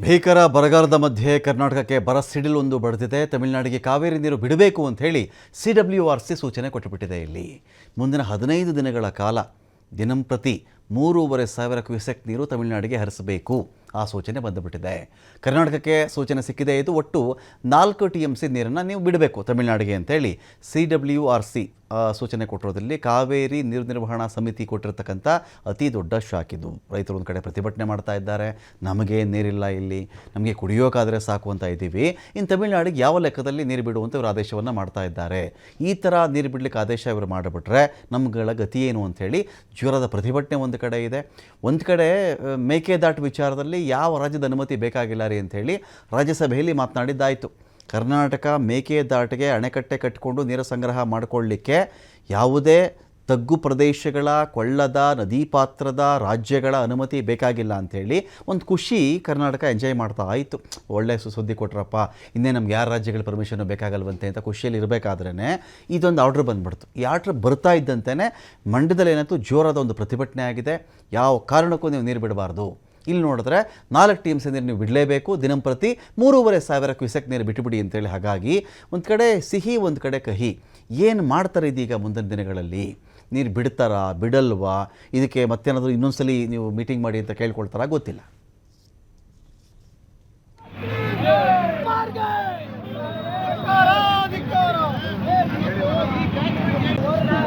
ಭೀಕರ ಬರಗಾಲದ ಮಧ್ಯೆ ಕರ್ನಾಟಕಕ್ಕೆ ಬರ ಸಿಡಿಲೊಂದು ಬಡಿದಿದೆ. ತಮಿಳುನಾಡಿಗೆ ಕಾವೇರಿ ನೀರು ಬಿಡಬೇಕು ಅಂತ ಹೇಳಿ CWRC ಸೂಚನೆ ಕೊಟ್ಟುಬಿಟ್ಟಿದೆ. ಇಲ್ಲಿ ಮುಂದಿನ 15 ದಿನಗಳ ಕಾಲ ದಿನಂಪ್ರತಿ 3,500 ಕ್ಯೂಸೆಕ್ ನೀರು ತಮಿಳುನಾಡಿಗೆ ಹರಿಸಬೇಕು ಆ ಸೂಚನೆ ಬಂದುಬಿಟ್ಟಿದೆ. ಕರ್ನಾಟಕಕ್ಕೆ ಸೂಚನೆ ಸಿಕ್ಕಿದೆ. ಇದು ಒಟ್ಟು 4 TMC ನೀರನ್ನು ನೀವು ಬಿಡಬೇಕು ತಮಿಳುನಾಡಿಗೆ ಅಂತೇಳಿ CWRC ಸೂಚನೆ ಕೊಟ್ಟಿರೋದ್ರಲ್ಲಿ ಕಾವೇರಿ ನೀರು ನಿರ್ವಹಣಾ ಸಮಿತಿ ಕೊಟ್ಟಿರ್ತಕ್ಕಂಥ ಅತಿ ದೊಡ್ಡ ಶಾಕ್ ಇದು. ರೈತರು ಒಂದು ಕಡೆ ಪ್ರತಿಭಟನೆ ಮಾಡ್ತಾ ಇದ್ದಾರೆ, ನಮಗೆ ನೀರಿಲ್ಲ, ಇಲ್ಲಿ ನಮಗೆ ಕುಡಿಯೋಕ್ಕಾದರೆ ಸಾಕು ಅಂತ ಇದ್ದೀವಿ, ಇನ್ನು ತಮಿಳುನಾಡಿಗೆ ಯಾವ ಲೆಕ್ಕದಲ್ಲಿ ನೀರು ಬಿಡುವಂಥ ಇವರು ಆದೇಶವನ್ನು ಮಾಡ್ತಾ ಇದ್ದಾರೆ. ಈ ಥರ ನೀರು ಬಿಡಲಿಕ್ಕೆ ಆದೇಶ ಇವರು ಮಾಡಿಬಿಟ್ರೆ ನಮ್ಗಳ ಗತಿ ಏನು ಅಂಥೇಳಿ ಜ್ವರದ ಪ್ರತಿಭಟನೆ ಒಂದು ಕಡೆ ಇದೆ. ಒಂದು ಕಡೆ ಮೇಕೆದಾಟು ವಿಚಾರದಲ್ಲಿ ಯಾವ ರಾಜ್ಯದ ಅನುಮತಿ ಬೇಕಾಗಿಲ್ಲ ರೀ ಅಂಥೇಳಿ ರಾಜ್ಯಸಭೆಯಲ್ಲಿ ಮಾತನಾಡಿದ್ದಾಯಿತು. ಕರ್ನಾಟಕ ಮೇಕೆದಾಟಿಗೆ ಅಣೆಕಟ್ಟೆ ಕಟ್ಟಿಕೊಂಡು ನೀರು ಸಂಗ್ರಹ ಮಾಡಿಕೊಳ್ಳಲಿಕ್ಕೆ ಯಾವುದೇ ತಗ್ಗು ಪ್ರದೇಶಗಳ, ಕೊಳ್ಳದ, ನದಿ ಪಾತ್ರದ ರಾಜ್ಯಗಳ ಅನುಮತಿ ಬೇಕಾಗಿಲ್ಲ ಅಂಥೇಳಿ ಒಂದು ಖುಷಿ ಕರ್ನಾಟಕ ಎಂಜಾಯ್ ಮಾಡ್ತಾ ಆಯಿತು. ಒಳ್ಳೆ ಸುದ್ದಿ ಕೊಟ್ರಪ್ಪ, ಇನ್ನೇ ನಮ್ಗೆ ಯಾರು ರಾಜ್ಯಗಳ ಪರ್ಮಿಷನ್ನು ಬೇಕಾಗಲ್ವಂತೆ ಅಂತ ಖುಷಿಯಲ್ಲಿ ಇರಬೇಕಾದ್ರೇ ಇದೊಂದು ಆರ್ಡ್ರ್ ಬಂದುಬಿಡ್ತು. ಈ ಆರ್ಡ್ರ್ ಬರ್ತಾ ಇದ್ದಂತೆಯೇ ಮಂಡ್ಯದಲ್ಲಿ ಏನಾಯ್ತು, ಜೋರಾದ ಒಂದು ಪ್ರತಿಭಟನೆ ಆಗಿದೆ. ಯಾವ ಕಾರಣಕ್ಕೂ ನೀವು ನೀರು ಬಿಡಬಾರ್ದು, ಇಲ್ಲಿ ನೋಡಿದ್ರೆ 4 TMC ನೀರು ನೀವು ಬಿಡಲೇಬೇಕು, ದಿನಂಪ್ರತಿ 3,500 ಕ್ಯೂಸೆಕ್ ನೀರು ಬಿಟ್ಟುಬಿಡಿ ಅಂತೇಳಿ. ಹಾಗಾಗಿ ಒಂದು ಕಡೆ ಸಿಹಿ, ಒಂದು ಕಡೆ ಕಹಿ. ಏನು ಮಾಡ್ತಾರೆ ಇದೀಗ ಮುಂದಿನ ದಿನಗಳಲ್ಲಿ? ನೀರು ಬಿಡ್ತಾರಾ, ಬಿಡಲ್ವಾ? ಇದಕ್ಕೆ ಮತ್ತೇನಾದರೂ ಇನ್ನೊಂದ್ಸಲಿ ನೀವು ಮೀಟಿಂಗ್ ಮಾಡಿ ಅಂತ ಕೇಳ್ಕೊಳ್ತಾರಾ ಗೊತ್ತಿಲ್ಲ.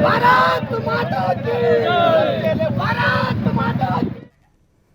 ಭಾರತ್ ಮಾತಾ ಕೀ